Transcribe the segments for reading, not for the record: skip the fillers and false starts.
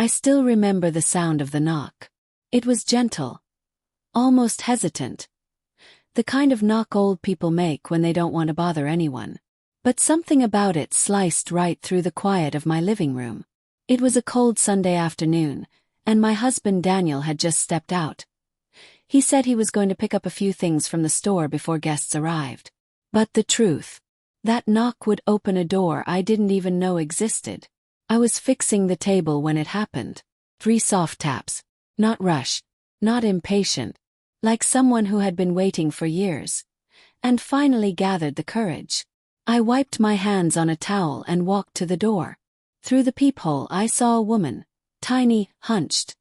I still remember the sound of the knock. It was gentle, almost hesitant. The kind of knock old people make when they don't want to bother anyone. But something about it sliced right through the quiet of my living room. It was a cold Sunday afternoon, and my husband Daniel had just stepped out. He said he was going to pick up a few things from the store before guests arrived. But the truth, that knock would open a door I didn't even know existed. I was fixing the table when it happened. 3 soft taps. Not rushed, not impatient, like someone who had been waiting for years, and finally gathered the courage. I wiped my hands on a towel and walked to the door. Through the peephole I saw a woman, tiny, hunched,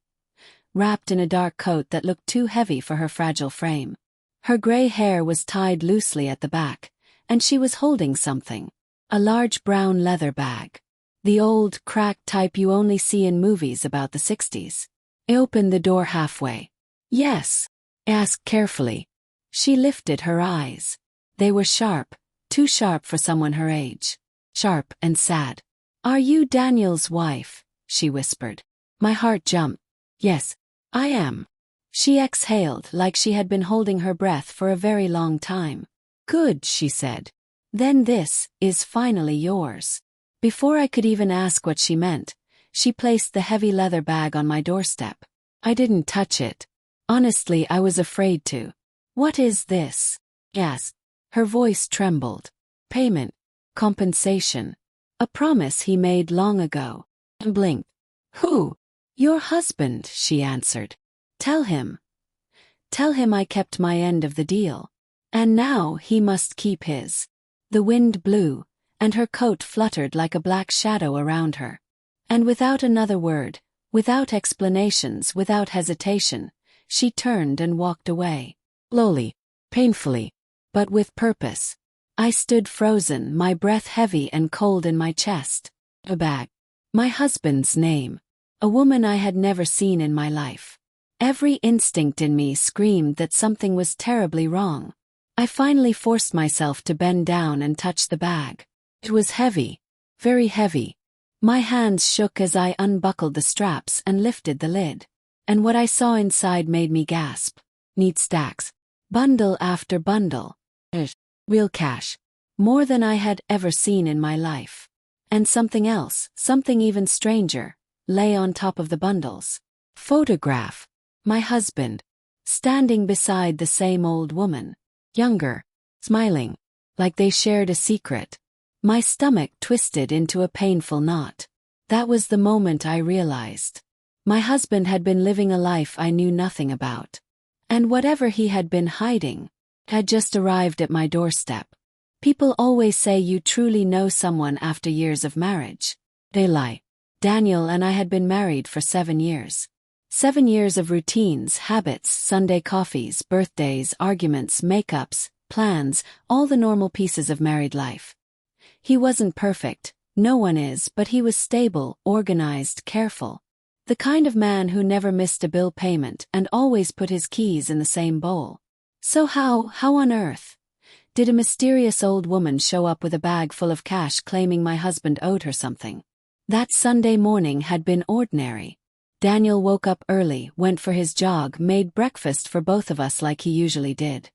wrapped in a dark coat that looked too heavy for her fragile frame. Her gray hair was tied loosely at the back, and she was holding something. A large brown leather bag. The old, cracked type you only see in movies about the 60s. I opened the door halfway. "Yes?" I asked carefully. She lifted her eyes. They were sharp, too sharp for someone her age. Sharp and sad. "Are you Daniel's wife?" she whispered. My heart jumped. "Yes, I am." She exhaled like she had been holding her breath for a very long time. "Good," she said. "Then this is finally yours." Before I could even ask what she meant, she placed the heavy leather bag on my doorstep. I didn't touch it. Honestly, I was afraid to. "What is this?" "Yes." Her voice trembled. "Payment. Compensation. A promise he made long ago." I blinked. "Who?" "Your husband," she answered. Tell him. Tell him I kept my end of the deal. And now he must keep his." The wind blew, and her coat fluttered like a black shadow around her. And without another word, without explanations, without hesitation, she turned and walked away. Slowly, painfully, but with purpose. I stood frozen, my breath heavy and cold in my chest. A bag. My husband's name. A woman I had never seen in my life. Every instinct in me screamed that something was terribly wrong. I finally forced myself to bend down and touch the bag. It was heavy, very heavy. My hands shook as I unbuckled the straps and lifted the lid. And what I saw inside made me gasp. Neat stacks. Bundle after bundle. Real cash. More than I had ever seen in my life. And something else, something even stranger, lay on top of the bundles. Photograph. My husband. Standing beside the same old woman. Younger. Smiling. Like they shared a secret. My stomach twisted into a painful knot. That was the moment I realized. My husband had been living a life I knew nothing about. And whatever he had been hiding had just arrived at my doorstep. People always say you truly know someone after years of marriage. They lie. Daniel and I had been married for 7 years. 7 years of routines, habits, Sunday coffees, birthdays, arguments, makeups, plans, all the normal pieces of married life. He wasn't perfect, no one is, but he was stable, organized, careful. The kind of man who never missed a bill payment and always put his keys in the same bowl. So how on earth did a mysterious old woman show up with a bag full of cash claiming my husband owed her something? That Sunday morning had been ordinary. Daniel woke up early, went for his jog, made breakfast for both of us like he usually did.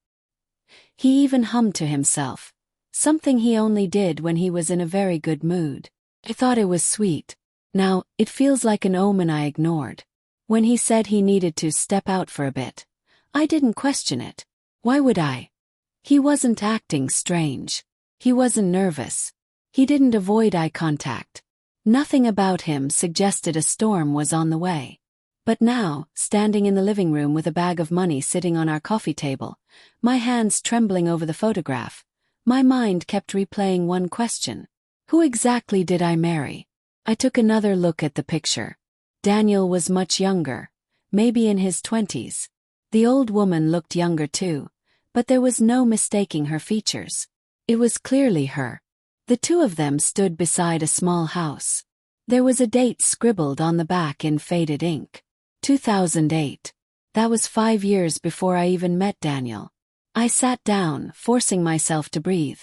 He even hummed to himself. Something he only did when he was in a very good mood. I thought it was sweet. Now, it feels like an omen I ignored. When he said he needed to step out for a bit, I didn't question it. Why would I? He wasn't acting strange. He wasn't nervous. He didn't avoid eye contact. Nothing about him suggested a storm was on the way. But now, standing in the living room with a bag of money sitting on our coffee table, my hands trembling over the photograph, my mind kept replaying one question. Who exactly did I marry? I took another look at the picture. Daniel was much younger, maybe in his 20s. The old woman looked younger too, but there was no mistaking her features. It was clearly her. The two of them stood beside a small house. There was a date scribbled on the back in faded ink. 2008. That was 5 years before I even met Daniel. I sat down, forcing myself to breathe,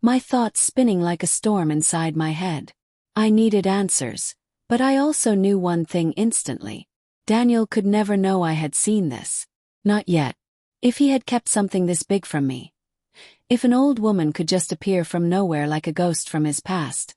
my thoughts spinning like a storm inside my head. I needed answers, But I also knew one thing instantly. Daniel could never know I had seen this. Not yet. If he had kept something this big from me. If an old woman could just appear from nowhere like a ghost from his past,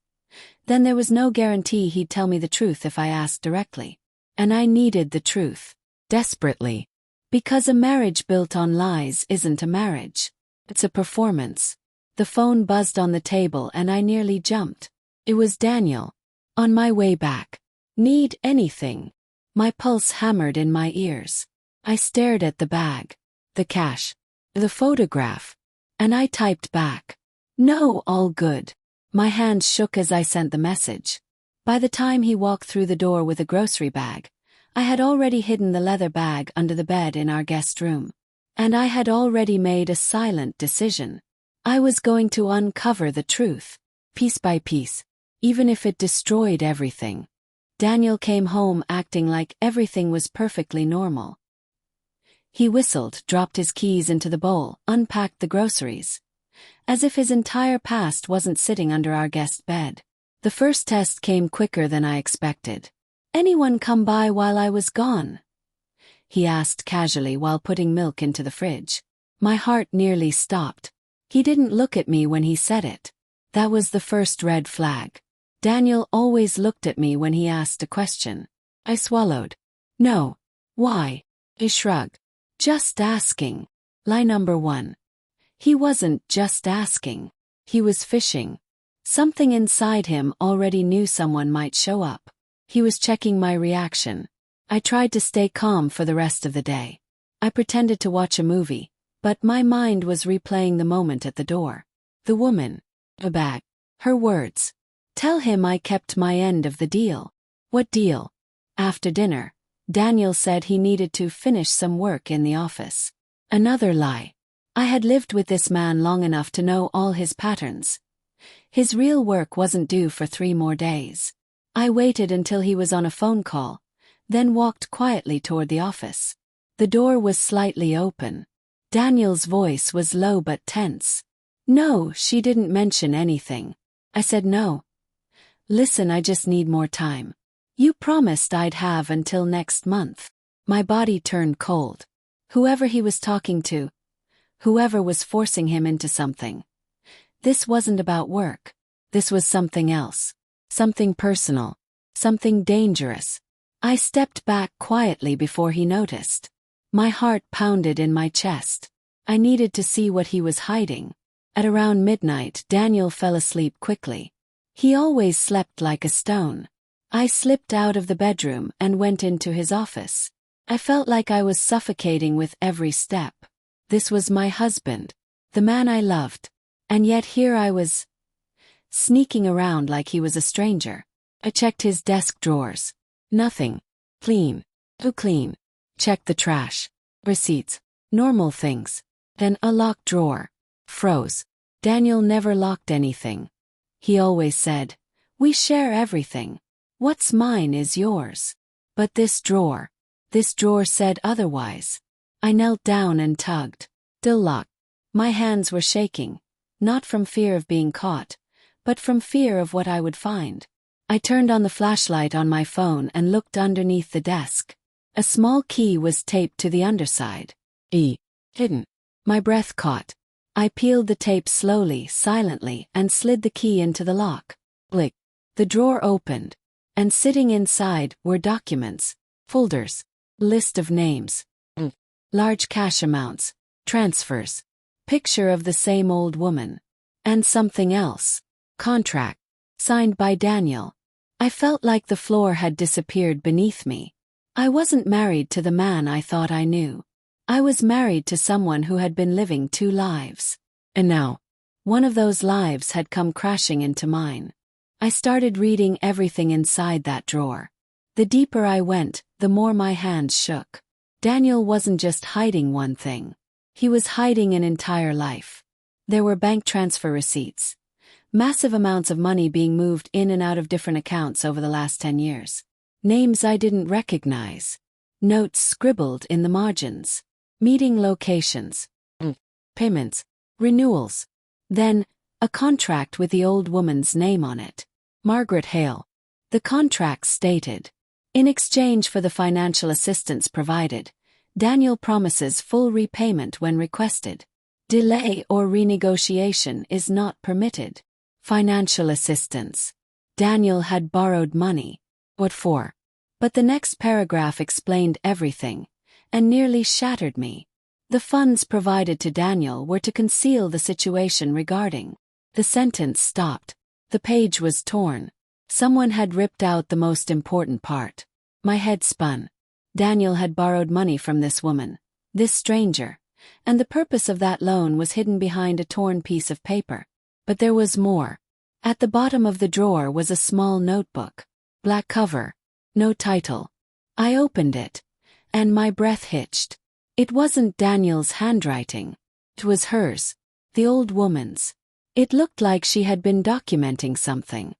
then there was no guarantee he'd tell me the truth if I asked directly. And I needed the truth. Desperately. Because a marriage built on lies isn't a marriage. It's a performance. The phone buzzed on the table and I nearly jumped. It was Daniel. On my way back. Need anything? My pulse hammered in my ears. I stared at the bag, the cash, the photograph, and I typed back. No, all good. My hands shook as I sent the message. By the time he walked through the door with a grocery bag, I had already hidden the leather bag under the bed in our guest room. And I had already made a silent decision. I was going to uncover the truth, piece by piece, even if it destroyed everything. Daniel came home acting like everything was perfectly normal. He whistled, dropped his keys into the bowl, unpacked the groceries. As if his entire past wasn't sitting under our guest bed. The first test came quicker than I expected. Anyone come by while I was gone? He asked casually while putting milk into the fridge. My heart nearly stopped. He didn't look at me when he said it. That was the first red flag. Daniel always looked at me when he asked a question. I swallowed. No. Why? He shrugged. Just asking. Lie number 1. He wasn't just asking. He was fishing. Something inside him already knew someone might show up. He was checking my reaction. I tried to stay calm for the rest of the day. I pretended to watch a movie, but my mind was replaying the moment at the door. The woman. A bag. Her words. Tell him I kept my end of the deal. What deal? After dinner, Daniel said he needed to finish some work in the office. Another lie. I had lived with this man long enough to know all his patterns. His real work wasn't due for 3 more days. I waited until he was on a phone call, then walked quietly toward the office. The door was slightly open. Daniel's voice was low but tense. No, she didn't mention anything. I said no. Listen, I just need more time. You promised I'd have until next month. My body turned cold. Whoever he was talking to, whoever was forcing him into something. This wasn't about work. This was something else. Something personal. Something dangerous. I stepped back quietly before he noticed. My heart pounded in my chest. I needed to see what he was hiding. At around midnight, Daniel fell asleep quickly. He always slept like a stone. I slipped out of the bedroom and went into his office. I felt like I was suffocating with every step. This was my husband, the man I loved, and yet here I was, sneaking around like he was a stranger. I checked his desk drawers. Nothing. Clean. Too clean. Checked the trash. Receipts. Normal things. Then a locked drawer. Froze. Daniel never locked anything. He always said, "We share everything. What's mine is yours." But this drawer said otherwise. I knelt down and tugged. Still locked. My hands were shaking, not from fear of being caught, but from fear of what I would find. I turned on the flashlight on my phone and looked underneath the desk. A small key was taped to the underside. Hidden. My breath caught. I peeled the tape slowly, silently, and slid the key into the lock. Click. The drawer opened, and sitting inside were documents, folders, list of names, large cash amounts, transfers, picture of the same old woman, and something else, contract, signed by Daniel. I felt like the floor had disappeared beneath me. I wasn't married to the man I thought I knew. I was married to someone who had been living 2 lives. And now, one of those lives had come crashing into mine. I started reading everything inside that drawer. The deeper I went, the more my hands shook. Daniel wasn't just hiding one thing. He was hiding an entire life. There were bank transfer receipts. Massive amounts of money being moved in and out of different accounts over the last 10 years. Names I didn't recognize. Notes scribbled in the margins. Meeting locations. Payments. Renewals. Then, a contract with the old woman's name on it. Margaret Hale. The contract stated, in exchange for the financial assistance provided, Daniel promises full repayment when requested. Delay or renegotiation is not permitted. Financial assistance. Daniel had borrowed money. What for? But the next paragraph explained everything, and nearly shattered me. The funds provided to Daniel were to conceal the situation regarding. The sentence stopped. The page was torn. Someone had ripped out the most important part. My head spun. Daniel had borrowed money from this woman, this stranger, and the purpose of that loan was hidden behind a torn piece of paper. But there was more. At the bottom of the drawer was a small notebook. Black cover. No title. I opened it, and my breath hitched. It wasn't Daniel's handwriting. It was hers, the old woman's. It looked like she had been documenting something.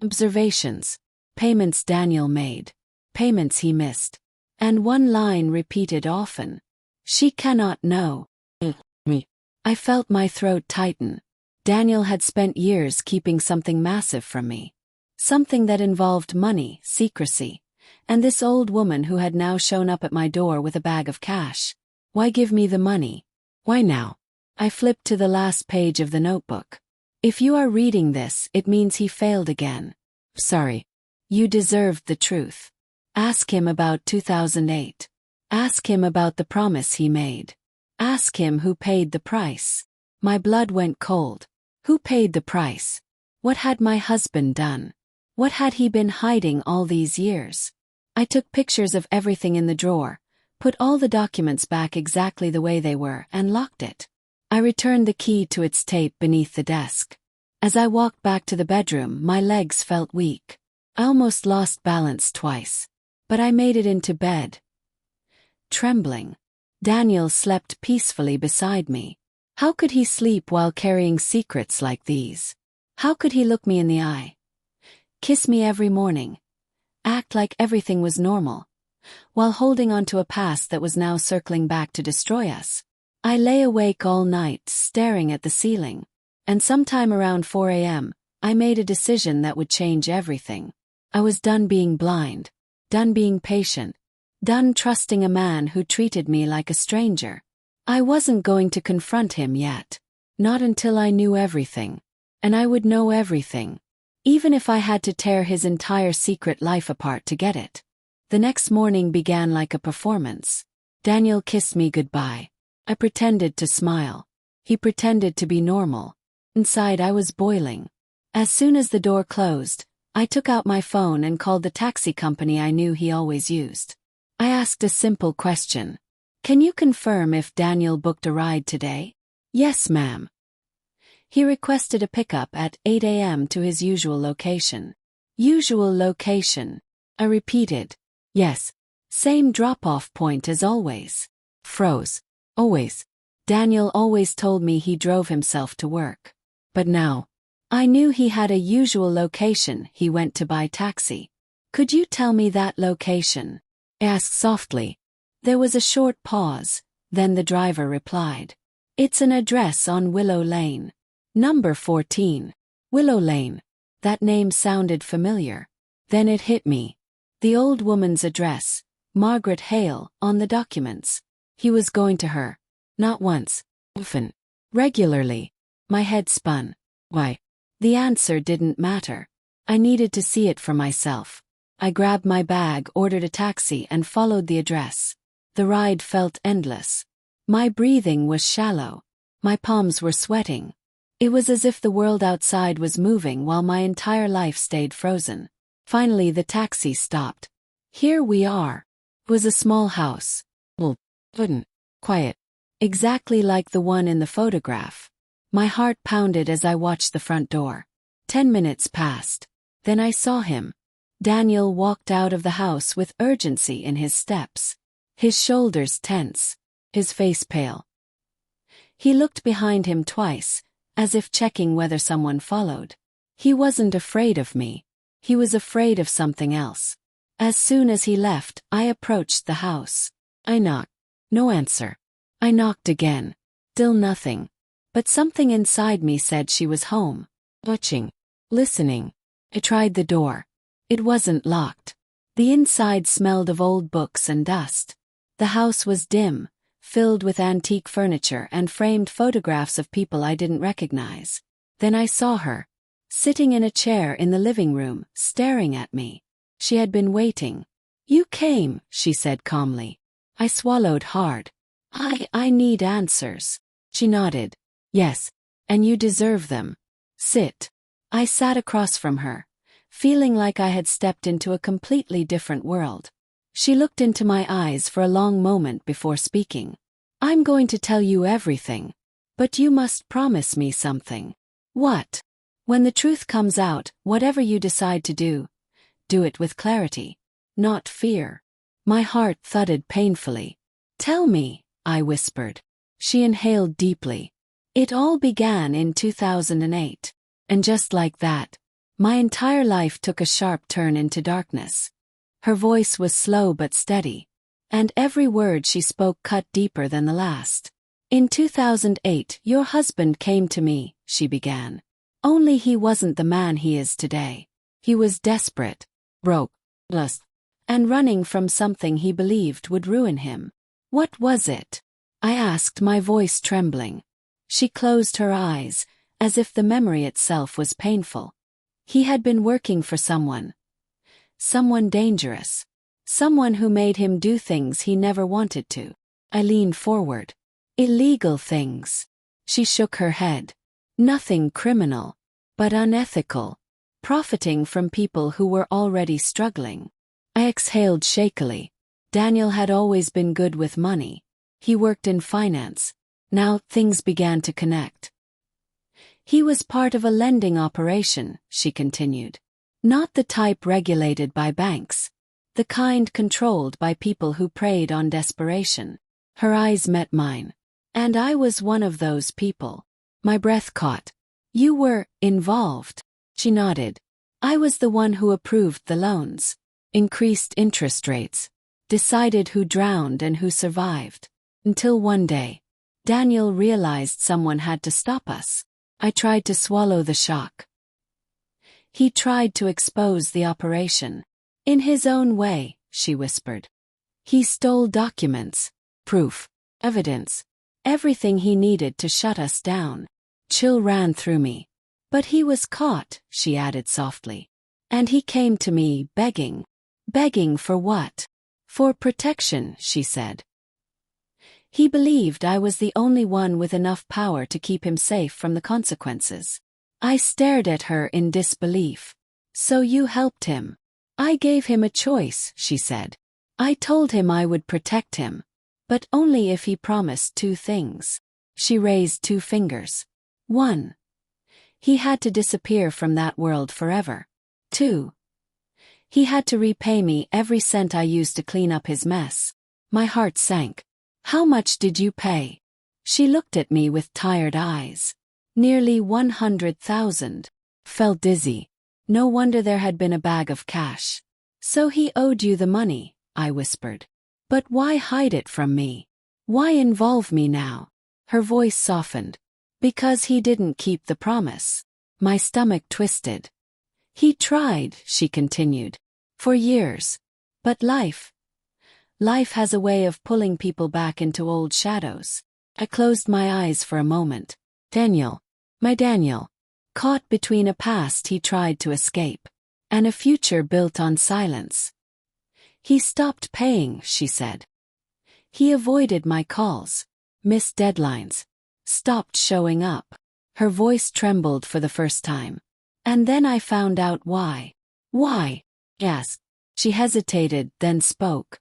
Observations. Payments Daniel made. Payments he missed. And one line repeated often. She cannot know. Me. I felt my throat tighten. Daniel had spent years keeping something massive from me. Something that involved money, secrecy, and this old woman who had now shown up at my door with a bag of cash. Why give me the money? Why now? I flipped to the last page of the notebook. If you are reading this, it means he failed again. Sorry. You deserved the truth. Ask him about 2008. Ask him about the promise he made. Ask him who paid the price. My blood went cold. Who paid the price? What had my husband done? What had he been hiding all these years? I took pictures of everything in the drawer, put all the documents back exactly the way they were, and locked it. I returned the key to its tape beneath the desk. As I walked back to the bedroom, my legs felt weak. I almost lost balance twice. But I made it into bed. Trembling. Daniel slept peacefully beside me. How could he sleep while carrying secrets like these? How could he look me in the eye? Kiss me every morning. Act like everything was normal, while holding on to a past that was now circling back to destroy us. I lay awake all night, staring at the ceiling. And sometime around 4 a.m., I made a decision that would change everything. I was done being blind, done being patient, done trusting a man who treated me like a stranger. I wasn't going to confront him yet. Not until I knew everything. And I would know everything. Even if I had to tear his entire secret life apart to get it. The next morning began like a performance. Daniel kissed me goodbye. I pretended to smile. He pretended to be normal. Inside I was boiling. As soon as the door closed, I took out my phone and called the taxi company I knew he always used. I asked a simple question. Can you confirm if Daniel booked a ride today? Yes, ma'am. He requested a pickup at 8 a.m. to his usual location. Usual location. I repeated. Yes. Same drop-off point as always. Froze. Always. Daniel always told me he drove himself to work. But now, I knew he had a usual location he went to by taxi. Could you tell me that location? I asked softly. There was a short pause, then the driver replied. It's an address on Willow Lane. Number 14. Willow Lane. That name sounded familiar. Then it hit me. The old woman's address, Margaret Hale, on the documents. He was going to her. Not once. Often. Regularly. My head spun. Why? The answer didn't matter. I needed to see it for myself. I grabbed my bag, ordered a taxi, and followed the address. The ride felt endless. My breathing was shallow. My palms were sweating. It was as if the world outside was moving while my entire life stayed frozen. Finally the taxi stopped. Here we are. It was a small house. Wooden. Quiet. Exactly like the one in the photograph. My heart pounded as I watched the front door. 10 minutes passed. Then I saw him. Daniel walked out of the house with urgency in his steps. His shoulders tense. His face pale. He looked behind him twice, as if checking whether someone followed. He wasn't afraid of me. He was afraid of something else. As soon as he left, I approached the house. I knocked. No answer. I knocked again. Still nothing. But something inside me said she was home. Watching. Listening. I tried the door. It wasn't locked. The inside smelled of old books and dust. The house was dim, filled with antique furniture and framed photographs of people I didn't recognize. Then I saw her, sitting in a chair in the living room, staring at me. She had been waiting. "You came," she said calmly. I swallowed hard. I need answers." She nodded. "Yes, and you deserve them. Sit." I sat across from her, feeling like I had stepped into a completely different world. She looked into my eyes for a long moment before speaking. "I'm going to tell you everything. But you must promise me something." "What?" "When the truth comes out, whatever you decide to do it with clarity, not fear." My heart thudded painfully. "Tell me," I whispered. She inhaled deeply. "It all began in 2008. And just like that, my entire life took a sharp turn into darkness." Her voice was slow but steady, and every word she spoke cut deeper than the last. "In 2008, your husband came to me," she began. "Only he wasn't the man he is today. He was desperate, broke, lost, and running from something he believed would ruin him." "What was it?" I asked, my voice trembling. She closed her eyes, as if the memory itself was painful. "He had been working for someone dangerous. Someone who made him do things he never wanted to." I leaned forward. "Illegal things." She shook her head. "Nothing criminal, but unethical. Profiting from people who were already struggling." I exhaled shakily. Daniel had always been good with money. He worked in finance. Now things began to connect. "He was part of a lending operation," she continued. "Not the type regulated by banks. The kind controlled by people who preyed on desperation." Her eyes met mine. "And I was one of those people." My breath caught. "You were involved." She nodded. "I was the one who approved the loans, increased interest rates, decided who drowned and who survived. Until one day, Daniel realized someone had to stop us." I tried to swallow the shock. "He tried to expose the operation. In his own way," she whispered. "He stole documents, proof, evidence, everything he needed to shut us down." Chill ran through me. "But he was caught," she added softly. "And he came to me begging." "Begging for what?" "For protection," she said. "He believed I was the only one with enough power to keep him safe from the consequences." I stared at her in disbelief. "So you helped him?" "I gave him a choice," she said. "I told him I would protect him, but only if he promised two things." She raised two fingers. "1. He had to disappear from that world forever. 2. He had to repay me every cent I used to clean up his mess." My heart sank. "How much did you pay?" She looked at me with tired eyes. "Nearly 100,000. Felt dizzy. No wonder there had been a bag of cash. "So he owed you the money," I whispered. "But why hide it from me? Why involve me now?" Her voice softened. "Because he didn't keep the promise." My stomach twisted. "He tried," she continued, "for years. But life has a way of pulling people back into old shadows." I closed my eyes for a moment. Daniel. My Daniel. Caught between a past he tried to escape, and a future built on silence. "He stopped paying," she said. "He avoided my calls, missed deadlines, stopped showing up." Her voice trembled for the first time. "And then I found out why." "Why?" I asked. She hesitated, then spoke.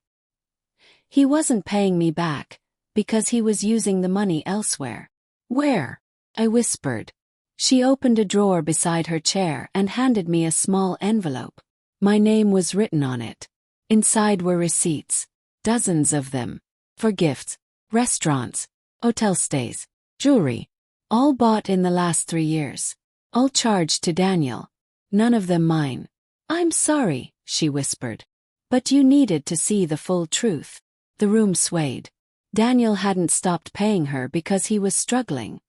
"He wasn't paying me back, because he was using the money elsewhere." "Where?" I whispered. She opened a drawer beside her chair and handed me a small envelope. My name was written on it. Inside were receipts, dozens of them, for gifts, restaurants, hotel stays, jewelry, all bought in the last 3 years, all charged to Daniel, none of them mine. "I'm sorry," she whispered. "But you needed to see the full truth." The room swayed. Daniel hadn't stopped paying her because he was struggling.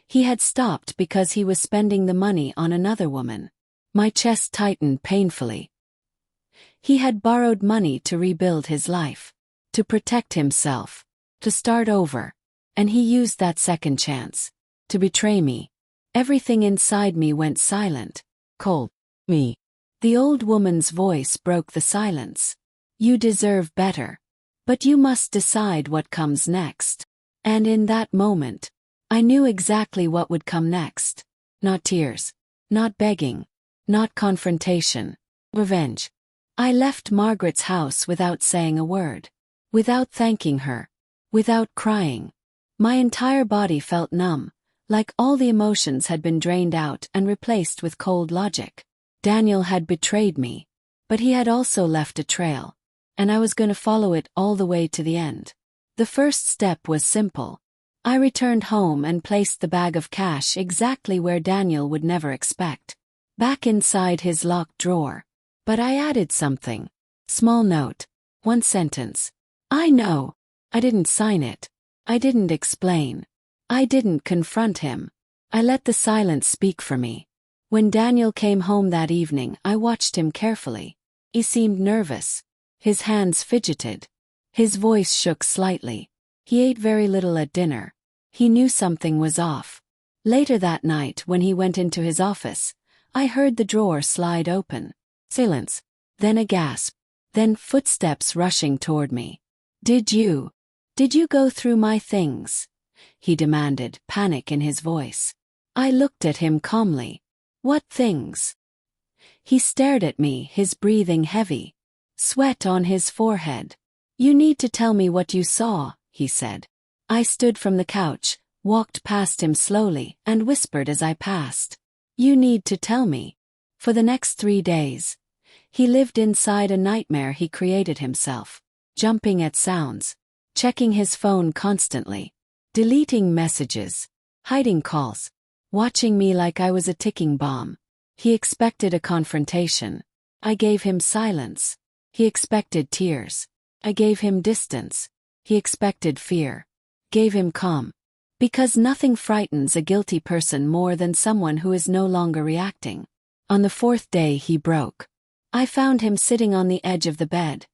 He had stopped because he was spending the money on another woman. My chest tightened painfully. He had borrowed money to rebuild his life, to protect himself, to start over, and he used that second chance to betray me. Everything inside me went silent, cold. Me. The old woman's voice broke the silence. You deserve better. But you must decide what comes next. And in that moment, I knew exactly what would come next. Not tears. Not begging. Not confrontation. Revenge. I left Margaret's house without saying a word. Without thanking her. Without crying. My entire body felt numb, like all the emotions had been drained out and replaced with cold logic. Daniel had betrayed me, but he had also left a trail, and I was going to follow it all the way to the end. The first step was simple. I returned home and placed the bag of cash exactly where Daniel would never expect, back inside his locked drawer. But I added something. Small note. One sentence. I know. I didn't sign it. I didn't explain. I didn't confront him. I let the silence speak for me. When Daniel came home that evening, I watched him carefully. He seemed nervous. His hands fidgeted. His voice shook slightly. He ate very little at dinner. He knew something was off. Later that night, when he went into his office, I heard the drawer slide open. Silence. Then a gasp. Then footsteps rushing toward me. Did you go through my things? He demanded, panic in his voice. I looked at him calmly. What things? He stared at me, his breathing heavy. Sweat on his forehead. You need to tell me what you saw, he said. I stood from the couch, walked past him slowly, and whispered as I passed. You need to tell me. For the next 3 days, he lived inside a nightmare he created himself, jumping at sounds, checking his phone constantly, deleting messages, hiding calls, watching me like I was a ticking bomb. He expected a confrontation. I gave him silence. He expected tears. I gave him distance. He expected fear. Gave him calm. Because nothing frightens a guilty person more than someone who is no longer reacting. On the 4th day he broke. I found him sitting on the edge of the bed,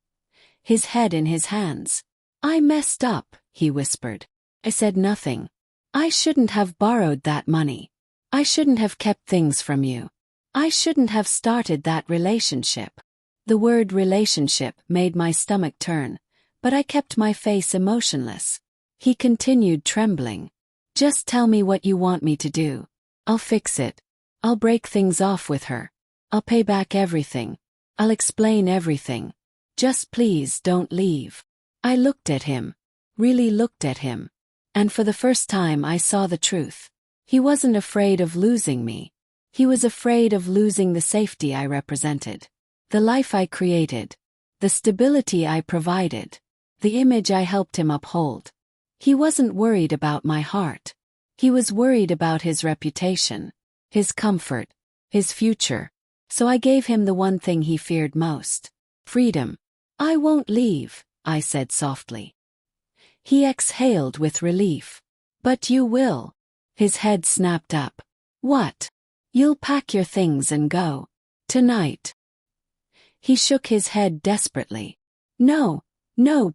his head in his hands. I messed up, he whispered. I said nothing. I shouldn't have borrowed that money. I shouldn't have kept things from you. I shouldn't have started that relationship. The word relationship made my stomach turn, but I kept my face emotionless. He continued trembling. Just tell me what you want me to do. I'll fix it. I'll break things off with her. I'll pay back everything. I'll explain everything. Just please don't leave. I looked at him. Really looked at him. And for the first time I saw the truth. He wasn't afraid of losing me. He was afraid of losing the safety I represented. The life I created. The stability I provided. The image I helped him uphold. He wasn't worried about my heart. He was worried about his reputation, his comfort, his future. So I gave him the one thing he feared most. Freedom. I won't leave, I said softly. He exhaled with relief. But you will. His head snapped up. What? You'll pack your things and go. Tonight. He shook his head desperately. No,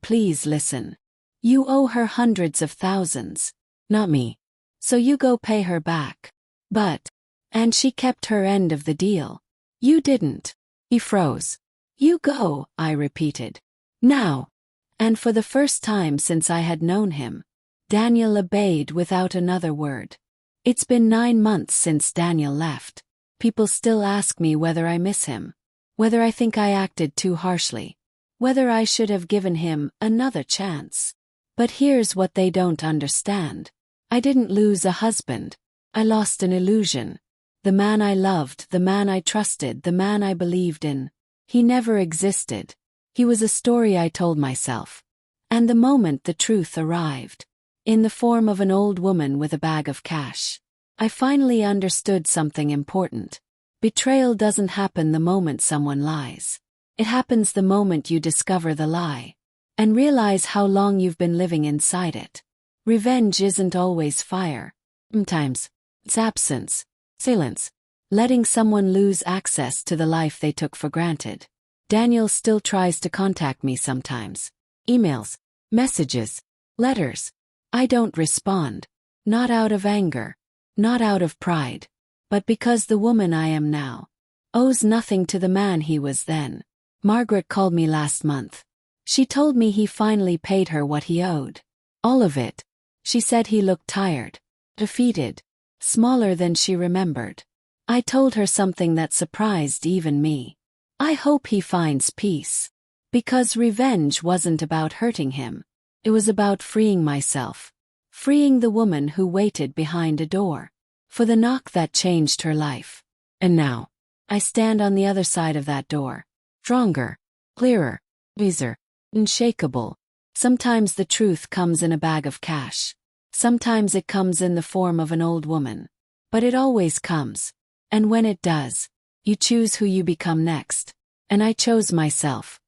please listen. You owe her hundreds of thousands. Not me. So you go pay her back. But. And she kept her end of the deal. You didn't. He froze. You go, I repeated. Now. And for the first time since I had known him, Daniel obeyed without another word. It's been 9 months since Daniel left. People still ask me whether I miss him. Whether I think I acted too harshly. Whether I should have given him another chance. But here's what they don't understand. I didn't lose a husband. I lost an illusion. The man I loved, the man I trusted, the man I believed in. He never existed. He was a story I told myself. And the moment the truth arrived, in the form of an old woman with a bag of cash, I finally understood something important. Betrayal doesn't happen the moment someone lies. It happens the moment you discover the lie and realize how long you've been living inside it. Revenge isn't always fire. Sometimes it's absence, silence, letting someone lose access to the life they took for granted. Daniel still tries to contact me sometimes. Emails, messages, letters. I don't respond. Not out of anger. Not out of pride. But because the woman I am now owes nothing to the man he was then. Margaret called me last month. She told me he finally paid her what he owed. All of it. She said he looked tired, defeated, smaller than she remembered. I told her something that surprised even me. I hope he finds peace. Because revenge wasn't about hurting him. It was about freeing myself. Freeing the woman who waited behind a door. For the knock that changed her life. And now, I stand on the other side of that door. Stronger, clearer, wiser, unshakable. Sometimes the truth comes in a bag of cash. Sometimes it comes in the form of an old woman. But it always comes. And when it does, you choose who you become next. And I chose myself.